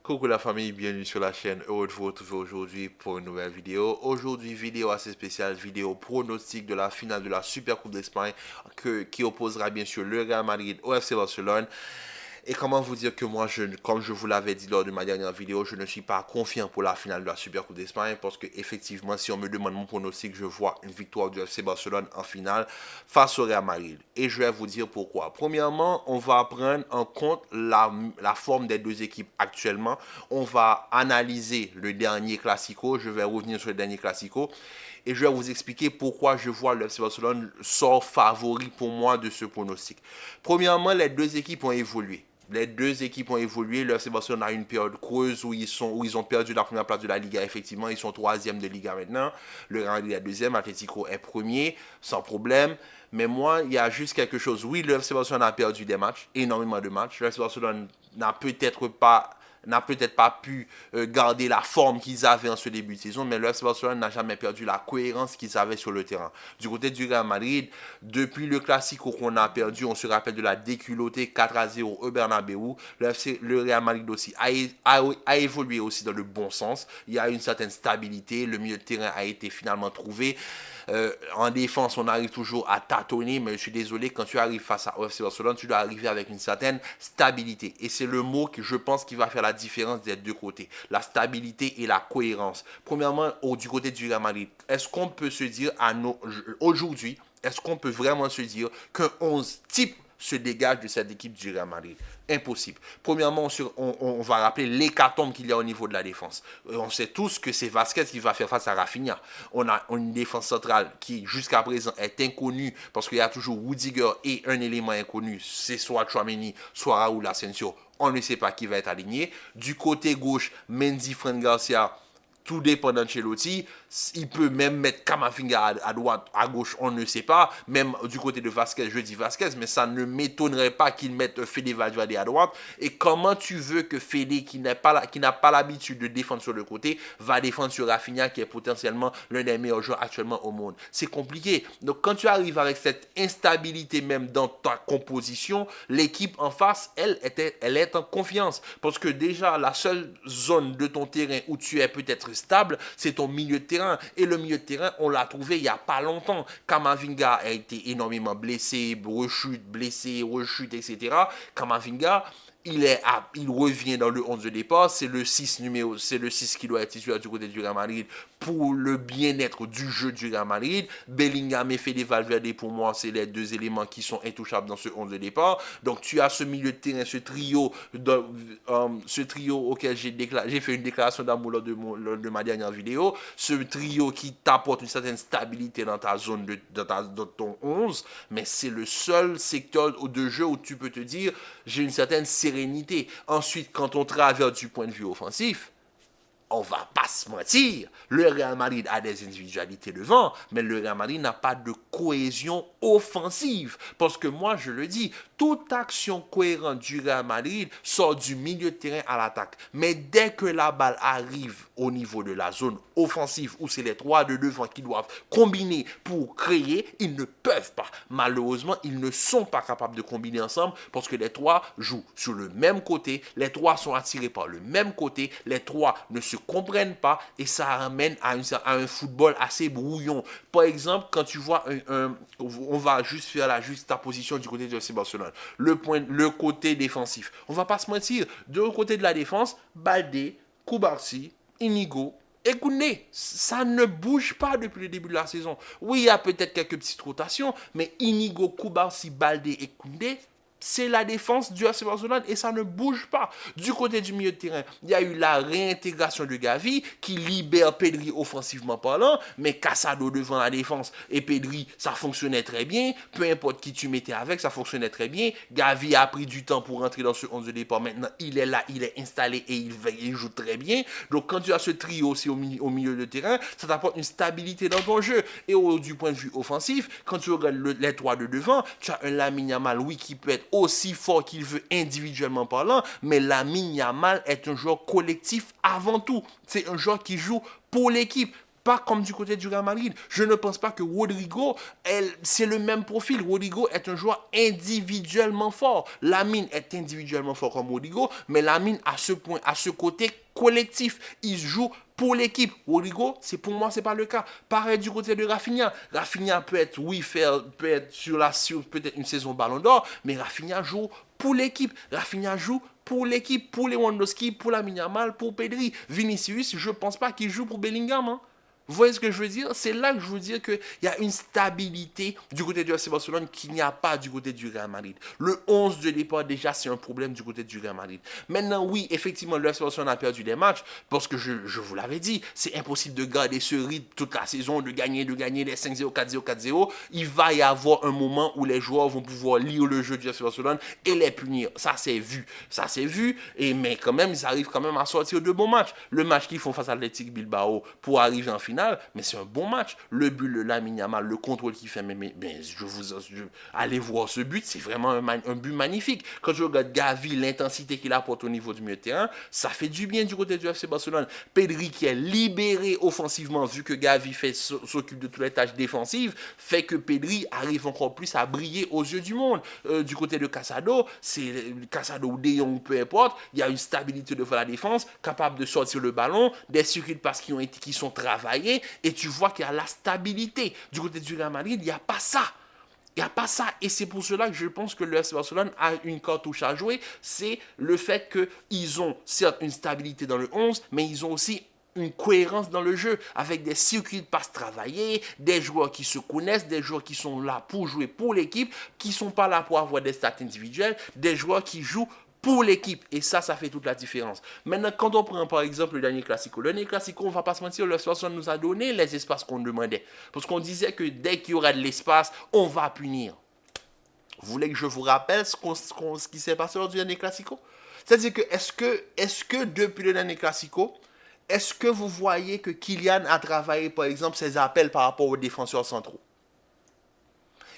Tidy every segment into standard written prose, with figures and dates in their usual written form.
Coucou la famille, bienvenue sur la chaîne. Heureux de vous retrouver aujourd'hui pour une nouvelle vidéo. Aujourd'hui, vidéo assez spéciale, vidéo pronostic de la finale de la Super Coupe d'Espagne qui opposera bien sûr le Real Madrid au FC Barcelone. Et comment vous dire que moi, comme je vous l'avais dit lors de ma dernière vidéo, je ne suis pas confiant pour la finale de la Super Coupe d'Espagne parce que effectivement, si on me demande mon pronostic, je vois une victoire du FC Barcelone en finale face au Real Madrid. Et je vais vous dire pourquoi. Premièrement, on va prendre en compte la forme des deux équipes actuellement. On va analyser le dernier Classico. Je vais revenir sur le dernier Classico. Et je vais vous expliquer pourquoi je vois le FC Barcelone sort favori pour moi de ce pronostic. Premièrement, les deux équipes ont évolué. Les deux équipes ont évolué. Le FC Barcelone a une période creuse où ils ont perdu la première place de la Liga. Effectivement, ils sont troisième de Liga maintenant. Le Real Madrid est deuxième. L'Atlético est premier, sans problème. Mais moi, il y a juste quelque chose. Oui, le FC Barcelone a perdu des matchs, énormément de matchs. Le FC Barcelone n'a peut-être pas pu garder la forme qu'ils avaient en ce début de saison, mais le FC Barcelone n'a jamais perdu la cohérence qu'ils avaient sur le terrain. Du côté du Real Madrid, depuis le Classico qu'on a perdu, on se rappelle de la déculottée 4-0 au Bernabeu, le Real Madrid aussi a évolué aussi dans le bon sens. Il y a une certaine stabilité, le milieu de terrain a été finalement trouvé. En défense, on arrive toujours à tâtonner, mais je suis désolé, quand tu arrives face à FC Barcelone, tu dois arriver avec une certaine stabilité. Et c'est le mot que je pense qui va faire la différence des deux côtés. La stabilité et la cohérence. Premièrement, du côté du Real Madrid, est-ce qu'on peut se dire aujourd'hui, est-ce qu'on peut vraiment se dire qu'un 11 type se dégage de cette équipe du Real Madrid? Impossible. Premièrement, on va rappeler l'hécatombe qu'il y a au niveau de la défense. On sait tous que c'est Vasquez qui va faire face à Rafinha. On a une défense centrale qui, jusqu'à présent, est inconnue parce qu'il y a toujours Rudiger et un élément inconnu, c'est soit Tchouaméni, soit Raúl Asensio. On ne sait pas qui va être aligné. Du côté gauche, Mendy, Fran Garcia, tout dépend d'Ancelotti. Il peut même mettre Camavinga à droite, à gauche, on ne sait pas. Même du côté de Vasquez, je dis Vasquez, mais ça ne m'étonnerait pas qu'il mette Fede Valverde à droite. Et comment tu veux que Fede, qui n'a pas l'habitude de défendre sur le côté, va défendre sur Rafinha, qui est potentiellement l'un des meilleurs joueurs actuellement au monde? C'est compliqué. Donc quand tu arrives avec cette instabilité même dans ta composition, l'équipe en face, elle est en confiance. Parce que déjà, la seule zone de ton terrain où tu es peut-être stable, c'est ton milieu de terrain. Et le milieu de terrain, on l'a trouvé il n'y a pas longtemps. Camavinga a été énormément blessé, rechute, etc. Camavinga, il revient dans le 11 de départ. C'est le 6 qui doit être titulaire du côté du Real Madrid pour le bien-être du jeu du Real Madrid. Bellingham et Fede Valverde, pour moi, c'est les deux éléments qui sont intouchables dans ce 11 de départ. Donc, tu as ce milieu de terrain, ce trio auquel j'ai fait une déclaration d'amour lors de ma dernière vidéo. Ce trio qui t'apporte une certaine stabilité dans ta zone, dans ton 11. Mais c'est le seul secteur de jeu où tu peux te dire, j'ai une certaine sérénité. Ensuite, quand on traverse du point de vue offensif, on va pas se mentir, le Real Madrid a des individualités devant, mais le Real Madrid n'a pas de cohésion offensive. Parce que moi, je le dis, toute action cohérente du Real Madrid sort du milieu de terrain à l'attaque. Mais dès que la balle arrive au niveau de la zone offensive, où c'est les trois de devant qui doivent combiner pour créer, ils ne peuvent pas. Malheureusement, ils ne sont pas capables de combiner ensemble parce que les trois jouent sur le même côté, les trois sont attirés par le même côté, les trois ne se comprennent pas et ça amène à un football assez brouillon. Par exemple, quand tu vois on va juste faire la juxtaposition du côté de FC Barcelone, le côté défensif. On va pas se mentir, de l'autre côté de la défense, Balde, Koubarsi, Inigo et Koundé, ça ne bouge pas depuis le début de la saison. Oui, il y a peut-être quelques petites rotations, mais Inigo, Koubarsi, Balde et Koundé, c'est la défense du FC Barcelone et ça ne bouge pas. Du côté du milieu de terrain, il y a eu la réintégration de Gavi qui libère Pedri offensivement parlant, mais Casado devant la défense et Pedri, ça fonctionnait très bien. Peu importe qui tu mettais avec, ça fonctionnait très bien. Gavi a pris du temps pour rentrer dans ce 11 de départ. Maintenant, il est là, il est installé et il joue très bien. Donc, quand tu as ce trio aussi au milieu de terrain, ça t'apporte une stabilité dans ton jeu. Et du point de vue offensif, quand tu regardes les trois de devant, tu as un Lamine Yamal, oui, qui peut être aussi fort qu'il veut individuellement parlant, mais Lamine Yamal est un joueur collectif avant tout. C'est un joueur qui joue pour l'équipe. Pas comme du côté du Real Madrid. Je ne pense pas que Rodrigo, c'est le même profil. Rodrigo est un joueur individuellement fort. Lamine est individuellement fort comme Rodrigo, mais Lamine à ce côté collectif. Il joue pour l'équipe. Rodrigo, pour moi, c'est pas le cas. Pareil du côté de Rafinha. Rafinha peut être, peut être sur peut-être une saison Ballon d'Or, mais Rafinha joue pour l'équipe. Rafinha joue pour l'équipe, pour Lewandowski, pour Lamine Yamal, pour Pedri. Vinicius, je pense pas qu'il joue pour Bellingham. Hein. Vous voyez ce que je veux dire? C'est là que je veux dire qu'il y a une stabilité du côté du FC Barcelone qu'il n'y a pas du côté du Real Madrid. Le 11 de départ, déjà, c'est un problème du côté du Real Madrid. Maintenant, oui, effectivement, le FC Barcelone a perdu des matchs parce que je vous l'avais dit, c'est impossible de garder ce rythme toute la saison, de gagner les 5-0, 4-0, 4-0. Il va y avoir un moment où les joueurs vont pouvoir lire le jeu du FC Barcelone et les punir. Ça, c'est vu. Mais quand même, ils arrivent quand même à sortir de bons matchs. Le match qu'ils font face à Athletic Bilbao pour arriver en finale, mais c'est un bon match. Le but de Lamine Yamal, le contrôle qu'il fait, allez voir ce but, c'est vraiment un but magnifique. Quand je regarde Gavi, l'intensité qu'il apporte au niveau du milieu de terrain, ça fait du bien du côté du FC Barcelone. Pedri qui est libéré offensivement, vu que Gavi s'occupe de toutes les tâches défensives, fait que Pedri arrive encore plus à briller aux yeux du monde. Du côté de Casado, c'est Casado ou De Jong, peu importe, il y a une stabilité devant la défense, capable de sortir le ballon, des circuits de passe qui sont travaillés, et tu vois qu'il y a la stabilité. Du côté du Real Madrid, il n'y a pas ça. Il n'y a pas ça. Et c'est pour cela que je pense que le FC Barcelone a une cartouche à jouer. C'est le fait qu'ils ont certes une stabilité dans le 11, mais ils ont aussi une cohérence dans le jeu, avec des circuits de passe travaillés, des joueurs qui se connaissent, des joueurs qui sont là pour jouer pour l'équipe, qui ne sont pas là pour avoir des stats individuelles, des joueurs qui jouent pour l'équipe. Et ça fait toute la différence. Maintenant, quand on prend par exemple le dernier Classico, on ne va pas se mentir, le Barcelone nous a donné les espaces qu'on demandait. Parce qu'on disait que dès qu'il y aura de l'espace, on va punir. Vous voulez que je vous rappelle ce qui s'est passé lors du dernier Classico? C'est-à-dire que, est-ce que depuis le dernier Classico, est-ce que vous voyez que Kylian a travaillé, par exemple, ses appels par rapport aux défenseurs centraux?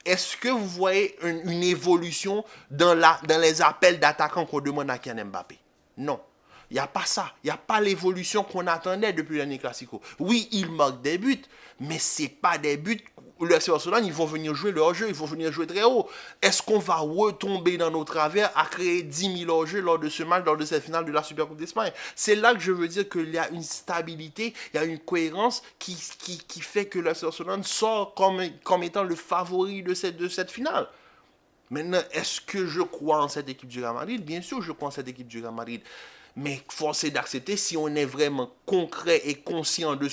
Est-ce que vous voyez une évolution dans les appels d'attaquants qu'on demande à Kylian Mbappé? Non. Il n'y a pas ça. Il n'y a pas l'évolution qu'on attendait depuis l'année Classico. Oui, il marque des buts, mais ce n'est pas des buts. Le FC Barcelone, ils vont venir jouer leur jeu, ils vont venir jouer très haut. Est-ce qu'on va retomber dans nos travers à créer 10 000 hors-jeux lors de ce match, lors de cette finale de la Supercoupe d'Espagne? C'est là que je veux dire qu'il y a une stabilité, il y a une cohérence qui fait que le FC Barcelone sort comme étant le favori de cette finale. Maintenant, est-ce que je crois en cette équipe du Real Madrid? Bien sûr, je crois en cette équipe du Real Madrid. Mais force est d'accepter, si on est vraiment concret et conscient de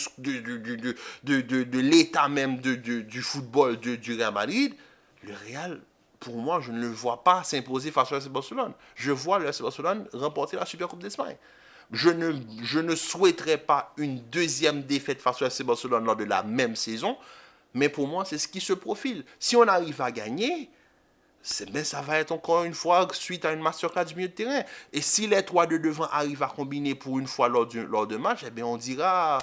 l'état même du football du Real Madrid, le Real, pour moi, je ne le vois pas s'imposer face au FC Barcelone. Je vois le FC Barcelone remporter la Supercoupe d'Espagne. Je ne souhaiterais pas une deuxième défaite face au FC Barcelone lors de la même saison, mais pour moi, c'est ce qui se profile. Si on arrive à gagner, ça va être encore une fois suite à une masterclass du milieu de terrain. Et si les trois de devant arrivent à combiner pour une fois lors de match, eh bien on dira,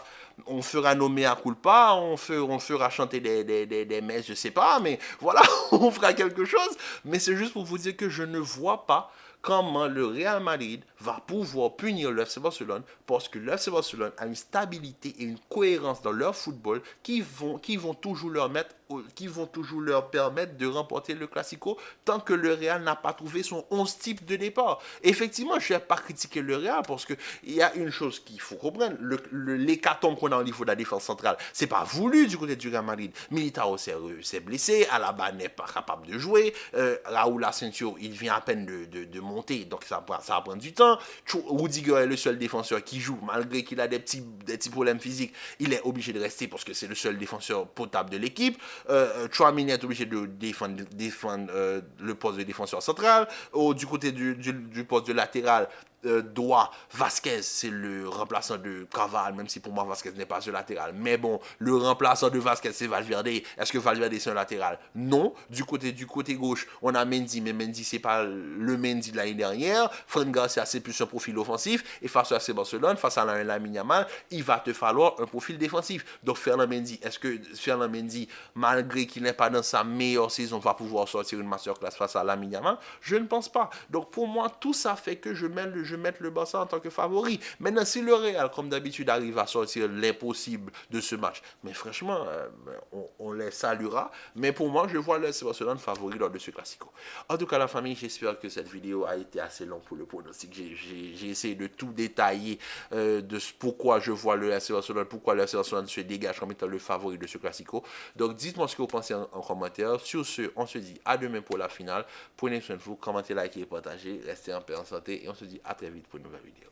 on fera nommer à culpa, on fera chanter des messes, je sais pas, mais voilà, on fera quelque chose. Mais c'est juste pour vous dire que je ne vois pas comment le Real Madrid va pouvoir punir le FC Barcelone, parce que le FC Barcelone a une stabilité et une cohérence dans leur football qui vont toujours leur permettre de remporter le Classico tant que le Real n'a pas trouvé son 11 type de départ. Effectivement, je ne vais pas critiquer le Real parce qu'il y a une chose qu'il faut comprendre, l'hécatombe qu'on a au niveau de la défense centrale, c'est pas voulu du côté du Real Madrid. Militao s'est blessé, Alaba n'est pas capable de jouer, Raúl Asensio, il vient à peine de monter, donc ça va prendre du temps. Rudiger est le seul défenseur qui joue, malgré qu'il a des petits problèmes physiques, il est obligé de rester parce que c'est le seul défenseur potable de l'équipe. Tchouaméni est obligé de défendre le poste de défenseur central. Du côté du poste de latéral, Vasquez, c'est le remplaçant de Carvajal, même si pour moi Vasquez n'est pas un latéral. Mais bon, le remplaçant de Vasquez, c'est Valverde. Est-ce que Valverde c'est un latéral? Non. Du côté gauche, on a Mendy, mais Mendy c'est pas le Mendy de l'année dernière. Fran Garcia, c'est plus un profil offensif. Et face à Barcelone, face à Lamine Yamal, il va te falloir un profil défensif. Donc Ferland Mendy, est-ce que Ferland Mendy, malgré qu'il n'est pas dans sa meilleure saison, va pouvoir sortir une masterclass face à Lamine Yamal? Je ne pense pas. Donc pour moi, tout ça fait que je je mette le Barça en tant que favori. Maintenant, si le Real, comme d'habitude, arrive à sortir l'impossible de ce match, mais franchement, on les saluera. Mais pour moi, je vois le FC Barcelone favori lors de ce Classico. En tout cas, la famille, j'espère que cette vidéo a été assez longue pour le pronostic. J'ai essayé de tout détailler de pourquoi je vois le FC Barcelone, pourquoi le FC Barcelone se dégage comme étant le favori de ce Classico. Donc, dites-moi ce que vous pensez en commentaire. Sur ce, on se dit à demain pour la finale. Prenez soin de vous, commentez, likez et partagez. Restez en paix, en santé et on se dit à très vite pour une nouvelle vidéo.